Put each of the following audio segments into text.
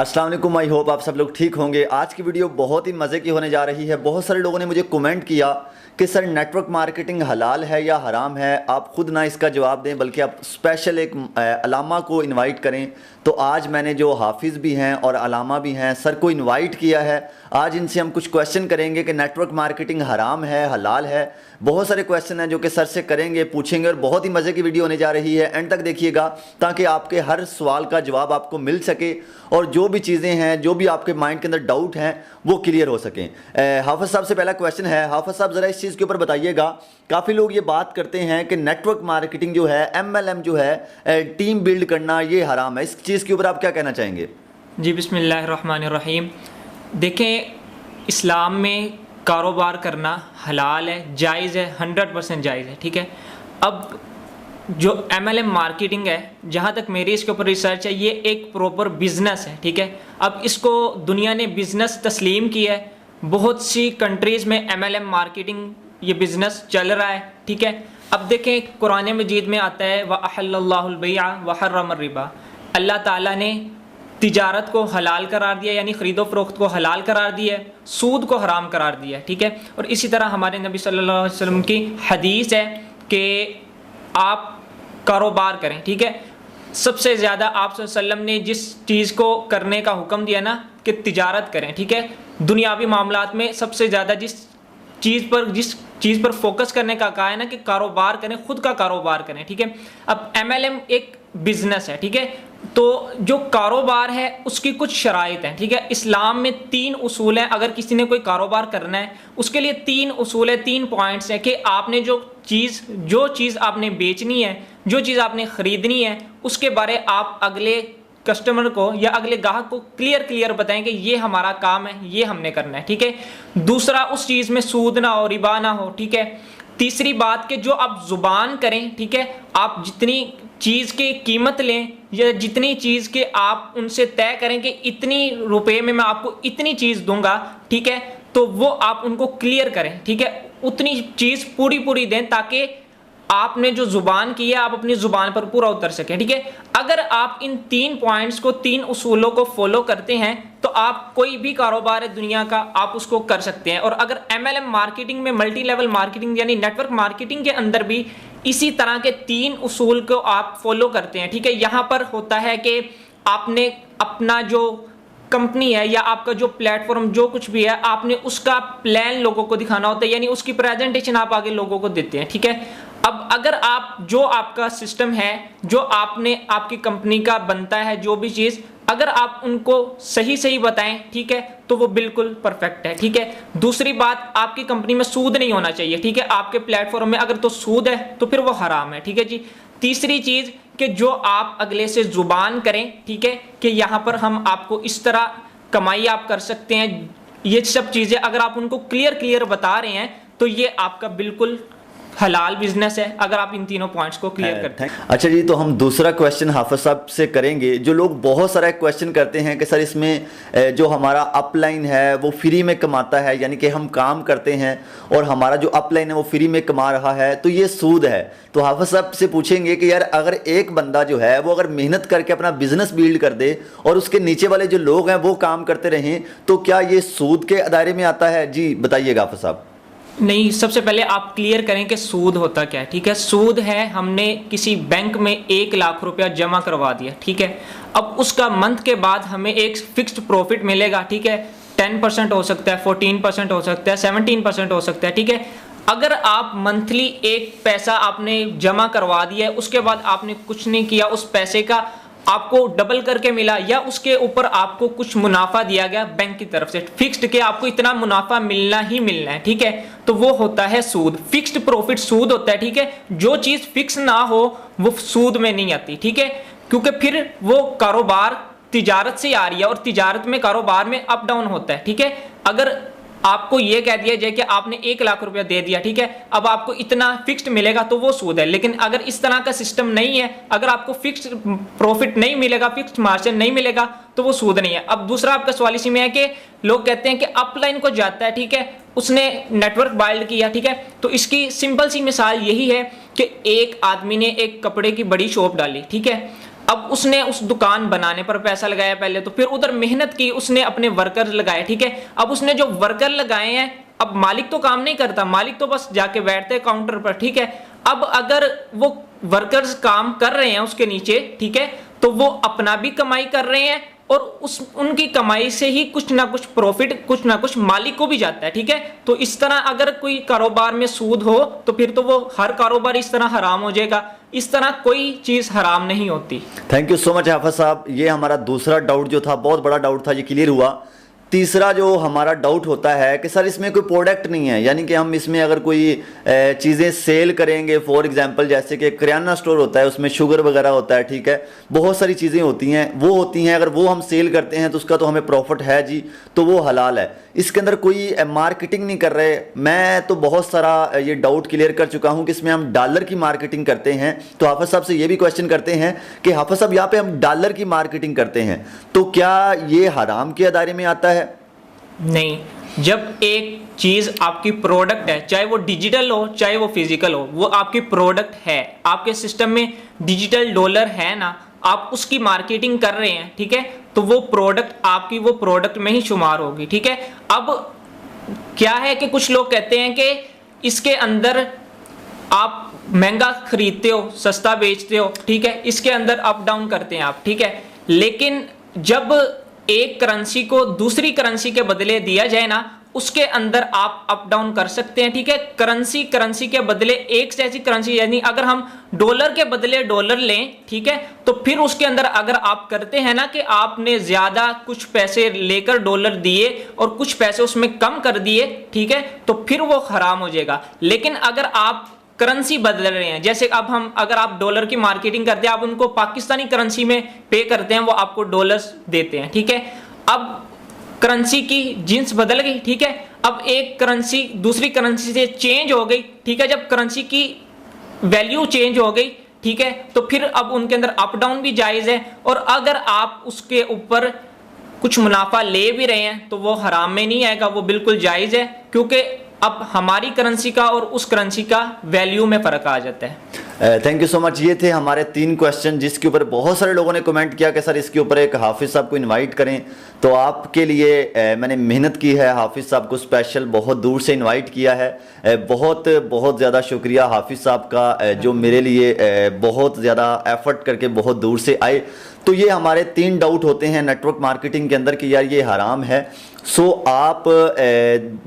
अस्सलाम वालेकुम। I hope आप सब लोग ठीक होंगे। आज की वीडियो बहुत ही मज़े की होने जा रही है। बहुत सारे लोगों ने मुझे कमेंट किया कि सर नेटवर्क मार्केटिंग हलाल है या हराम है। आप खुद ना इसका जवाब दें बल्कि आप स्पेशल एक अलामा को इनवाइट करें। तो आज मैंने जो हाफिज़ भी हैं और अलामा भी हैं सर को इनवाइट किया है। आज इनसे हम कुछ क्वेश्चन करेंगे कि नेटवर्क मार्केटिंग हराम है हलाल है। बहुत सारे क्वेश्चन हैं जो कि सर से करेंगे, पूछेंगे और बहुत ही मज़े की वीडियो होने जा रही है। एंड तक देखिएगा ताकि आपके हर सवाल का जवाब आपको मिल सके और जो भी चीज़ें हैं, जो भी आपके माइंड के अंदर डाउट हैं वो क्लियर हो सकें। हाफिज़ साहब से पहला क्वेश्चन है। हाफिज़ साहब ज़रा इस चीज़ के ऊपर बताइएगा, काफ़ी लोग ये बात करते हैं कि नेटवर्क मार्केटिंग जो है, MLM जो है, टीम बिल्ड करना ये हराम है। इस चीज़ के ऊपर आप क्या कहना चाहेंगे? जी बिस्मिल्लाहिर्रहमानिर्रहीम। देखें, इस्लाम में कारोबार करना हलाल है, जायज़ है, 100% जायज़ है। ठीक है। अब जो MLM मार्केटिंग है, जहाँ तक मेरी इसके ऊपर रिसर्च है, ये एक प्रॉपर बिजनेस है। ठीक है। अब इसको दुनिया ने बिजनेस तस्लीम किया है। बहुत सी कंट्रीज़ में MLM मार्केटिंग ये बिजनेस चल रहा है। ठीक है। अब देखें, कुरान मजीद में आता है व अहल्लल्लाहुल बैअ व हर्रमर रिबा। अल्लाह ताला ने तिजारत को हलाल करार दिया, यानी ख़रीदो फ़रोख्त को हलाल करार दिया है, सूद को हराम करार दिया है। ठीक है। और इसी तरह हमारे नबी सल्लल्लाहु अलैहि वसल्लम की हदीस है कि आप कारोबार करें। ठीक है। सबसे ज़्यादा आप सल्लल्लाहु अलैहि वसल्लम ने जिस चीज़ को करने का हुक्म दिया ना कि तिजारत करें। ठीक है। दुनियावी मामलात में सबसे ज़्यादा जिस चीज़ पर फोकस करने का कहा है ना कि कारोबार करें, खुद का कारोबार करें। ठीक है। अब MLM एक बिजनेस है। ठीक है। तो जो कारोबार है उसकी कुछ शराइत हैं। ठीक है। इस्लाम में 3 उसूल हैं। अगर किसी ने कोई कारोबार करना है उसके लिए 3 उसूल है, 3 पॉइंट्स हैं कि आपने जो चीज़ आपने बेचनी है, जो चीज़ आपने ख़रीदनी है, उसके बारे आप अगले कस्टमर को या अगले ग्राहक को क्लियर बताएं कि ये हमारा काम है, ये हमने करना है। ठीक है। दूसरा, उस चीज़ में सूद ना हो, रिबा ना हो। ठीक है। तीसरी बात कि जो आप जुबान करें, ठीक है, आप जितनी चीज़ की कीमत लें या जितनी चीज़ के आप उनसे तय करें कि इतनी रुपए में मैं आपको इतनी चीज़ दूंगा, ठीक है, तो वो आप उनको क्लियर करें। ठीक है। उतनी चीज़ पूरी दें ताकि आपने जो जुबान की है आप अपनी जुबान पर पूरा उतर सकें। ठीक है। अगर आप इन 3 पॉइंट्स को, 3 उसूलों को फॉलो करते हैं तो आप कोई भी कारोबार है दुनिया का, आप उसको कर सकते हैं। और अगर MLM मार्केटिंग में, मल्टी लेवल मार्केटिंग यानी नेटवर्क मार्केटिंग के अंदर भी इसी तरह के 3 उसूल को आप फॉलो करते हैं। ठीक है। यहां पर होता है कि आपने अपना जो कंपनी है या आपका जो प्लेटफॉर्म जो कुछ भी है, आपने उसका प्लान लोगों को दिखाना होता है, यानी उसकी प्रेजेंटेशन आप आगे लोगों को देते हैं। ठीक है। अब अगर आप जो आपका सिस्टम है, जो आपने आपकी कंपनी का बनता है, जो भी चीज़ अगर आप उनको सही बताएं, ठीक है, तो वो बिल्कुल परफेक्ट है। ठीक है। दूसरी बात, आपकी कंपनी में सूद नहीं होना चाहिए। ठीक है। आपके प्लेटफॉर्म में अगर तो सूद है तो फिर वो हराम है। ठीक है जी। तीसरी चीज़ कि जो आप अगले से जुबान करें, ठीक है, कि यहाँ पर हम आपको इस तरह कमाई आप कर सकते हैं, ये सब चीज़ें अगर आप उनको क्लियर बता रहे हैं तो ये आपका बिल्कुल हलाल बिजनेस है, अगर आप इन तीनों पॉइंट्स को क्लियर करते हैं। अच्छा जी, तो हम दूसरा क्वेश्चन हाफिज साहब से करेंगे। जो लोग बहुत सारा क्वेश्चन करते हैं कि सर इसमें जो हमारा अपलाइन है वो फ्री में कमाता है, यानी कि हम काम करते हैं और हमारा जो अपलाइन है वो फ्री में कमा रहा है, तो ये सूद है। तो हाफिज साहब से पूछेंगे कि यार अगर एक बंदा जो है वो अगर मेहनत करके अपना बिजनेस बिल्ड कर दे और उसके नीचे वाले जो लोग हैं वो काम करते रहें, तो क्या ये सूद के दायरे में आता है? जी बताइएगा हाफिज साहब। नहीं, सबसे पहले आप क्लियर करें कि सूद होता क्या है। ठीक है। सूद है, हमने किसी बैंक में 1 लाख रुपया जमा करवा दिया। ठीक है। अब उसका मंथ के बाद हमें एक फिक्स्ड प्रॉफिट मिलेगा। ठीक है। 10% हो सकता है, 14% हो सकता है, 17% हो सकता है। ठीक है। अगर आप मंथली एक पैसा आपने जमा करवा दिया है, उसके बाद आपने कुछ नहीं किया, उस पैसे का आपको डबल करके मिला या उसके ऊपर आपको कुछ मुनाफा दिया गया बैंक की तरफ से, फिक्स्ड के आपको इतना मुनाफा मिलना ही मिलना है। ठीक है। तो वो होता है सूद। फिक्स्ड प्रॉफिट सूद होता है। ठीक है। जो चीज फिक्स ना हो वो सूद में नहीं आती। ठीक है। क्योंकि फिर वो कारोबार तिजारत से आ रही है और तिजारत में, कारोबार में अप डाउन होता है। ठीक है। अगर आपको यह कह दिया जाए कि आपने 1 लाख रुपया दे दिया, ठीक है, अब आपको इतना फिक्स्ड मिलेगा, तो वो सूद है। लेकिन अगर इस तरह का सिस्टम नहीं है, अगर आपको फिक्स्ड प्रॉफिट नहीं मिलेगा, फिक्स्ड मार्जिन नहीं मिलेगा, तो वो सूद नहीं है। अब दूसरा आपका सवाल इसी में है कि लोग कहते हैं कि अपलाइन को जाता है, ठीक है, उसने नेटवर्क बिल्ड किया, ठीक है, तो इसकी सिंपल सी मिसाल यही है कि एक आदमी ने एक कपड़े की बड़ी शॉप डाली, ठीक है। अब उसने उस दुकान बनाने पर पैसा लगाया पहले, तो फिर उधर मेहनत की, उसने अपने वर्कर लगाए, ठीक है। अब उसने जो वर्कर लगाए हैं, अब मालिक तो काम नहीं करता, मालिक तो बस जाके बैठते हैं काउंटर पर, ठीक है। अब अगर वो वर्कर्स काम कर रहे हैं उसके नीचे, ठीक है, तो वो अपना भी कमाई कर रहे हैं और उनकी कमाई से ही कुछ ना कुछ प्रॉफिट, कुछ ना कुछ मालिक को भी जाता है, ठीक है। तो इस तरह अगर कोई कारोबार में सूद हो तो फिर तो वो हर कारोबार इस तरह हराम हो जाएगा, इस तरह कोई चीज हराम नहीं होती। थैंक यू सो मच हाफिज साहब। ये हमारा दूसरा डाउट जो था, बहुत बड़ा डाउट था, ये क्लियर हुआ। तीसरा जो हमारा डाउट होता है कि सर इसमें कोई प्रोडक्ट नहीं है, यानी कि हम इसमें अगर कोई चीज़ें सेल करेंगे, फॉर एग्जांपल जैसे कि किराना स्टोर होता है, उसमें शुगर वगैरह होता है, ठीक है, बहुत सारी चीज़ें होती हैं, वो होती हैं, अगर वो हम सेल करते हैं तो उसका तो हमें प्रॉफिट है जी, तो वो हलाल है। इसके अंदर कोई मार्केटिंग नहीं कर रहे। मैं तो बहुत सारा ये डाउट क्लियर कर चुका हूँ कि इसमें हम डॉलर की मार्केटिंग करते हैं। तो हाफिज साहब से ये भी क्वेश्चन करते हैं कि हाफिज साहब यहाँ पे हम डॉलर की मार्केटिंग करते हैं, तो क्या ये हराम के दायरे में आता है? नहीं, जब एक चीज आपकी प्रोडक्ट है, चाहे वो डिजिटल हो चाहे वो फिजिकल हो, वो आपकी प्रोडक्ट है, आपके सिस्टम में डिजिटल डॉलर है ना, आप उसकी मार्केटिंग कर रहे हैं, ठीक है, तो वो प्रोडक्ट आपकी वो प्रोडक्ट में ही शुमार होगी, ठीक है। अब क्या है कि कुछ लोग कहते हैं कि इसके अंदर आप महंगा खरीदते हो, सस्ता बेचते हो, ठीक है, इसके अंदर अप डाउन करते हैं आप, ठीक है। लेकिन जब एक करेंसी को दूसरी करेंसी के बदले दिया जाए ना, उसके अंदर आप अप डाउन कर सकते हैं, ठीक है। करेंसी के बदले एक से ऐसी करेंसी, यानी अगर हम डॉलर के बदले डॉलर लें, ठीक है, तो फिर उसके अंदर अगर आप करते हैं ना कि आपने ज्यादा कुछ पैसे लेकर डॉलर दिए और कुछ पैसे उसमें कम कर दिए, ठीक है, तो फिर वो हराम हो जाएगा। लेकिन अगर आप करेंसी बदल रहे हैं, जैसे अब हम अगर आप डॉलर की मार्केटिंग करते हैं, आप उनको पाकिस्तानी करेंसी में पे करते हैं, वो आपको डॉलर्स देते हैं, ठीक है। अब करेंसी की जिन्स बदल गई, ठीक है, अब एक करेंसी दूसरी करेंसी से चेंज हो गई, ठीक है। जब करेंसी की वैल्यू चेंज हो गई, ठीक है, तो फिर अब उनके अंदर अप डाउन भी जायज है। और अगर आप उसके ऊपर कुछ मुनाफा ले भी रहे हैं तो वो हराम में नहीं आएगा, वो बिल्कुल जायज है, क्योंकि अब हमारी करेंसी का और उस करेंसी का वैल्यू में फर्क आ जाता है। Thank you so much. ये थे हमारे 3 क्वेश्चन जिसके ऊपर बहुत सारे लोगों ने कमेंट किया कि सर इसके ऊपर एक हाफिज साहब को इनवाइट करें। तो आपके लिए मैंने मेहनत की है, हाफिज साहब को स्पेशल बहुत दूर से इनवाइट किया है। बहुत बहुत ज़्यादा शुक्रिया हाफिज साहब का, जो मेरे लिए बहुत ज़्यादा एफर्ट करके बहुत दूर से आए। तो ये हमारे 3 डाउट होते हैं नेटवर्क मार्केटिंग के अंदर कि यार ये हराम है। सो आप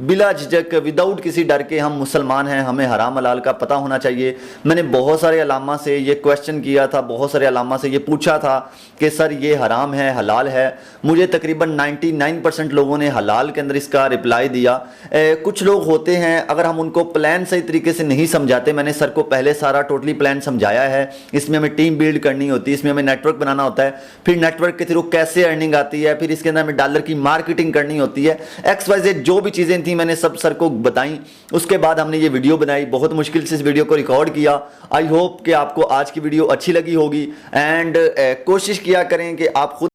बिला झिझक, विदाउट किसी डर के, हम मुसलमान हैं, हमें हराम हलाल का पता होना चाहिए। मैंने बहुत सारे अलामा से ये क्वेश्चन किया था, बहुत सारे अलामा से ये पूछा था कि सर ये हराम है हलाल है। मुझे तकरीबन 99% लोगों ने हलाल के अंदर इसका रिप्लाई दिया। कुछ लोग होते हैं, अगर हम उनको प्लान सही तरीके से नहीं समझाते, मैंने सर को पहले सारा टोटली प्लान समझाया है, इसमें हमें टीम बिल्ड करनी होती है, इसमें हमें नेटवर्क बनाना होता है, फिर नेटवर्क के थ्रू कैसे अर्निंग आती है, फिर इसके अंदर हमें डॉलर की मार्केटिंग करनी होती है, XYZ जो भी चीज़ें थी मैंने सब सर को बताई। उसके बाद हमने ये वीडियो बनाई, बहुत मुश्किल से इस वीडियो को रिकॉर्ड किया। आई होप कि आपको आज की वीडियो अच्छी लगी होगी एंड कोशिश किया करें कि आप खुद